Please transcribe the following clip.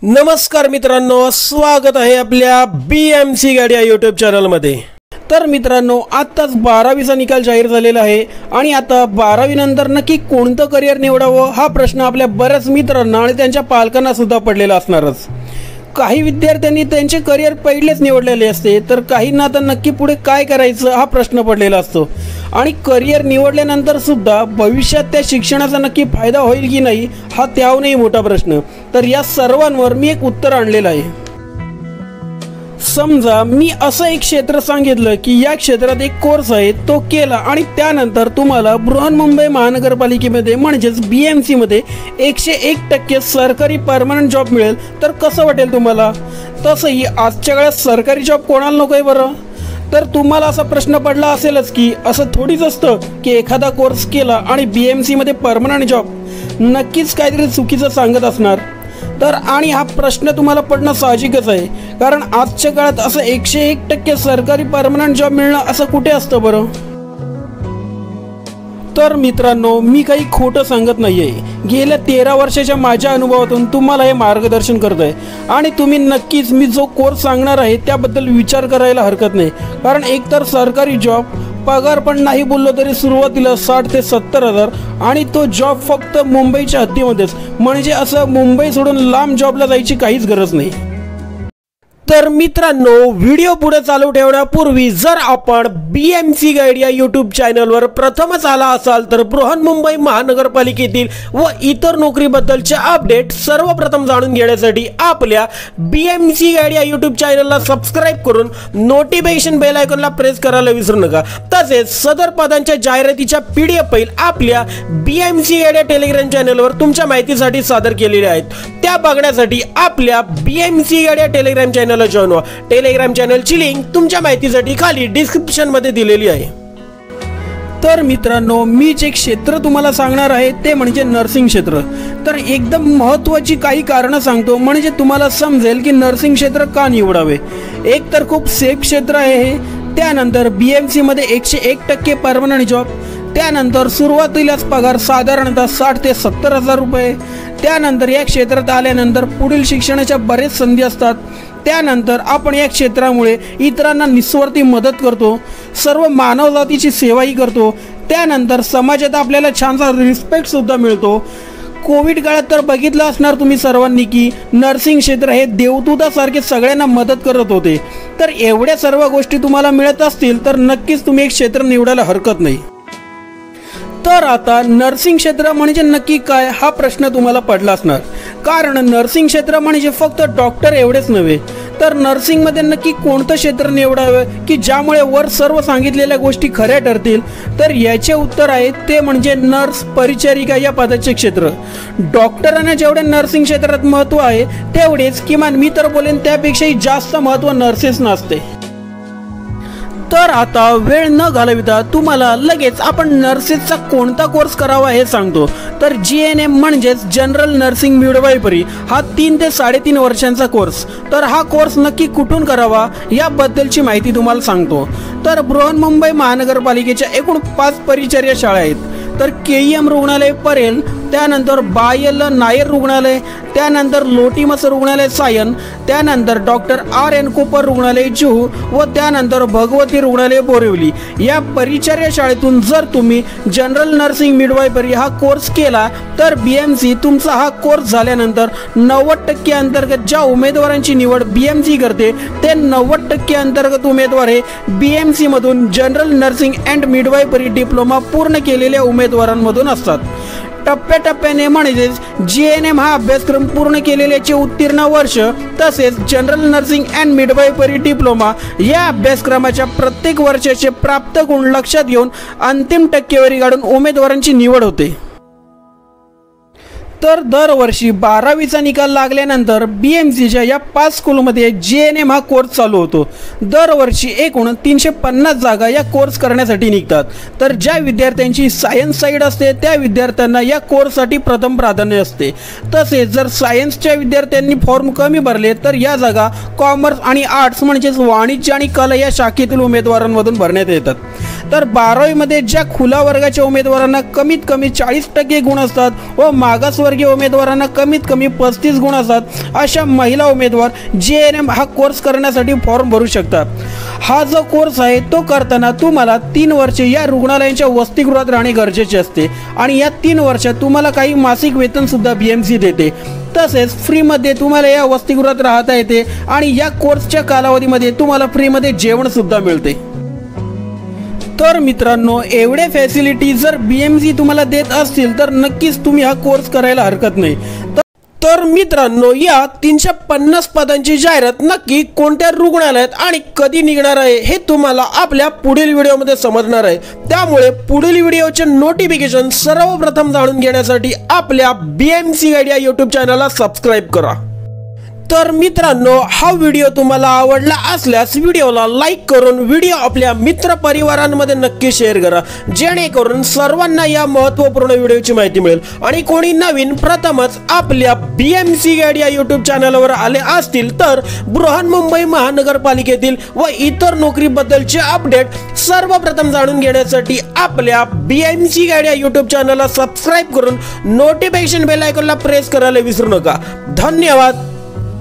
नमस्कार मित्रांनो, स्वागत आहे आपल्या BMC गाडी या यूट्यूब चॅनलमध्ये। तर मित्रांनो, आताच 12वीचा निकाल जाहीर झालेला आहे आणि आता 12वी नंतर नक्की कोणतं करियर निवडावं हा प्रश्न आपल्या बऱ्याच मित्रांना आणि त्यांच्या पालकांना सुद्धा पडलेला असणारच। काही विद्यार्थ्यांनी त्यांचे करियर पहिलेच निवडलेले असते, तर काहींना आता नक्की पुढे काय करायचं हा प्रश्न पडलेला असतो आणि करियर निवडल्यानंतर सुद्धा भविष्यात त्या शिक्षणाचा नक्की फायदा होईल की नाही हा त्याहूनही मोठा प्रश्न। तर या सर्वांवर मी एक उत्तर आणलेलं आहे। समजा मी असं एक क्षेत्र सांगितलं की या क्षेत्रात एक कोर्स आहे, तो केला आणि त्यानंतर तुम्हाला बृहन्मुंबई महानगरपालिकेमध्ये म्हणजेच BMC मध्ये 101% सरकारी परमनंट जॉब मिळेल, तर कसं वाटेल तुम्हाला? तसंही आजच्या काळात सरकारी जॉब कोणाला नकोय बरं? तर तुम्हाला असा प्रश्न पडला असेलच की असं थोडीच असतं की एखादा कोर्स केला आणि BMC मध्ये परमनंट जॉब, नक्कीच काहीतरी चुकीचं सांगत असणार। तर आणि हा प्रश्न तुम्हाला पडणं साहजिकच आहे, कारण आजच्या काळात असं 101% सरकारी परमनंट जॉब मिळणं असं कुठे असतं बरं? तर मित्रांनो, मी काही खोटं सांगत नाहीये। गेल्या 13 वर्षाच्या माझ्या अनुभवातून तुम्हाला हे मार्गदर्शन करतोय आणि तुम्ही नक्कीच मी जो कोर्स सांगणार आहे त्याबद्दल विचार करायला हरकत नाही, कारण एकतर सरकारी जॉब, पगार पण नाही बोललो तरी सुरुवातीला 60 ते 70 हजार आणि तो जॉब फक्त मुंबईच्या हद्दीमध्येच, म्हणजे असं मुंबई सोडून लांब जॉबला जायची काहीच गरज नाही। तर मित्रांनो, व्हिडिओ पुढे चालू ठेवण्यापूर्वी जर आपण BMC गाईड या यूट्यूब चॅनलवर प्रथमच आला असाल तर बृहन्मुंबई महानगरपालिकेतील व इतर नोकरीबद्दलचे अपडेट सर्वप्रथम जाणून घेण्यासाठी आपल्या BMC गाईड या यूट्यूब चॅनलला सबस्क्राइब करून नोटिफिकेशन बेल आयकॉनला प्रेस करायला विसरू नका। तसेच सदर पदांच्या जाहिरातीच्या PDF फाईल आपल्या BMC गाईड या टेलिग्राम चॅनलवर तुमच्या माहितीसाठी सादर केलेल्या आहेत, त्या बघण्यासाठी आपल्या BMC गाईड या टेलिग्राम चॅनल जॉइन व्हा। टेलिग्राम चॅनलची लिंक तुमच्या माहितीसाठी खाली डिस्क्रिप्शन मध्ये दिलेली आहे। तर मित्रांनो, मी जे क्षेत्र तुम्हाला सांगणार आहे ते म्हणजे नर्सिंग क्षेत्र। तर एकदम महत्त्वाची काही कारणं सांगतो, म्हणजे तुम्हाला समजेल की नर्सिंग क्षेत्र का निवडावे। एक तर खूप सेफ क्षेत्र आहे हे, त्यानंतर BMC मध्ये 101% परमनंट जॉब, त्यानंतर सुरुवातीलाच पगार साधारणतः 60 ते 70 हजार रुपये, त्यानंतर या क्षेत्रात आल्यानंतर पुढील शिक्षणाच्या बरेच संधी असतात, त्यानंतर आपण या क्षेत्रामुळे इतरांना निस्वार्थी मदत करतो, सर्व मानवजातीची सेवाही करतो, त्यानंतर समाजात आपल्याला छानसा रिस्पेक्ट सुद्धा मिळतो। कोविड काळात तर बघितलं असणार तुम्ही सर्वांनी की नर्सिंग क्षेत्र हे देवदूतासारखे सगळ्यांना मदत करत होते। तर एवढ्या सर्व गोष्टी तुम्हाला मिळत असतील तर नक्कीच तुम्ही एक क्षेत्र निवडायला हरकत नाही। तर आता नर्सिंग क्षेत्र म्हणजे नक्की काय हा प्रश्न तुम्हाला पडला असणार, कारण नर्सिंग क्षेत्र म्हणजे फक्त डॉक्टर एवढेच नव्हे, तर नर्सिंग मध्ये नक्की कोणतं क्षेत्र निवडावे की ज्यामुळे वर सर्व सांगितलेल्या गोष्टी खऱ्या ठरतील? तर याचे उत्तर आहे ते म्हणजे नर्स परिचारिका या पदाचे क्षेत्र। डॉक्टरांना जेवढे नर्सिंग क्षेत्रात महत्त्व आहे तेवढेच, किमान मी तर बोलेन त्यापेक्षाही जास्त महत्त्व नर्सेसना असते। तर आता वेळ न घालविता तुम्हाला लगेच आपण नर्सेसचा कोणता कोर्स करावा हे सांगतो। तर GNM म्हणजेच जनरल नर्सिंग मिडवायफरी हा 3 ते 3.5 वर्षांचा कोर्स। तर हा कोर्स नक्की कुठून करावा याबद्दलची माहिती तुम्हाला सांगतो। तर बृहन्मुंबई महानगरपालिकेच्या एकूण 5 परिचर्या शाळा आहेत। तर KEM रुग्णालय परेल, त्यानंतर बायल नायर रुग्णालय, त्यानंतर लोटीमस रुग्णालय सायन, त्यानंतर डॉक्टर RN कोपर रुग्णालय जुहू व त्यानंतर भगवती रुग्णालय बोरिवली। या परिचर्या शाळेतून जर तुम्ही जनरल नर्सिंग मिडवायफरी हा कोर्स केला तर BMC तुमचा हा कोर्स झाल्यानंतर 90% अंतर्गत ज्या उमेदवारांची निवड BMC करते ते 90% अंतर्गत उमेदवार हे BMC मधून general nursing and midwifery diploma पूर्ण केलेल्या उमेदवारांमधून असतात। टप्प्याटप्प्याने म्हणजेच GNM हा अभ्यासक्रम पूर्ण केलेल्याचे उत्तीर्ण वर्ष, तसेच general nursing and midwifery diploma या अभ्यासक्रमाच्या प्रत्येक वर्षाचे प्राप्त गुण लक्षात घेऊन अंतिम टक्केवारी काढून उमेदवारांची निवड होते। तर दरवर्षी 12वीचा निकाल लागल्यानंतर BMCच्या या 5 स्कूलमध्ये GNM हा कोर्स चालू होतो। दरवर्षी एकूण 350 जागा या कोर्स करण्यासाठी निघतात। तर ज्या विद्यार्थ्यांची सायन्स साईड असते त्या विद्यार्थ्यांना या कोर्ससाठी प्रथम प्राधान्य असते। तसेच जर सायन्सच्या विद्यार्थ्यांनी फॉर्म कमी भरले तर या जागा कॉमर्स आणि आर्ट्स म्हणजेच वाणिज्य आणि कला या शाखेतील उमेदवारांमधून भरण्यात येतात। तर 12वी मध्ये ज्या खुला वर्गाच्या उमेदवारांना कमीत कमी 40% गुण असतात व मागास मागासवर्गीय उमेदवारांना कमीत कमी 35 गुण असतात अशा महिला उमेदवार JNM हा कोर्स करण्यासाठी फॉर्म भरू शकतात। हा जो कोर्स आहे तो करताना तुम्हाला 3 वर्षे या रुग्णालयांच्या वसतिगृहात राहणे गरजेचे असते आणि या 3 वर्षात तुम्हाला काही मासिक वेतन सुद्धा BMC देते। तसेच फ्रीमध्ये तुम्हाला या वसतिगृहात राहता येते आणि या कोर्सच्या कालावधीमध्ये तुम्हाला फ्रीमध्ये जेवण सुद्धा मिळते। तर मित्रांनो, एवढे फॅसिलिटी जर BMC तुम्हाला देत असतील तर नक्कीच तुम्ही हा कोर्स करायला हरकत नाही। तर मित्रांनो, या 350 पदांची जाहिरात नक्की कोणत्या रुग्णालयात आणि कधी निघणार आहे हे तुम्हाला आपल्या पुढील व्हिडिओमध्ये समजणार आहे। त्यामुळे पुढील व्हिडिओचे नोटिफिकेशन सर्वप्रथम जाणून घेण्यासाठी आपल्या BMC गाईड या YouTube चॅनलला सबस्क्राइब करा। तर मित्रांनो, हा व्हिडिओ तुम्हाला आवडला असल्यास व्हिडिओला लाईक करून व्हिडिओ आपल्या मित्र परिवारांमध्ये नक्की शेअर करा, जेणेकरून सर्वांना या महत्त्वपूर्ण व्हिडिओची माहिती मिळेल। आणि कोणी नवीन प्रथमच आपल्या BMC गाईड या YouTube चॅनलवर आले असतील तर बृहन्मुंबई महानगरपालिकेतील व इतर नोकरीबद्दलचे अपडेट सर्वप्रथम जाणून घेण्यासाठी आपल्या BMC गाईड या YouTube चॅनलला सबस्क्राइब करून नोटिफिकेशन बेल आयकॉनला प्रेस करायला विसरू नका। धन्यवाद।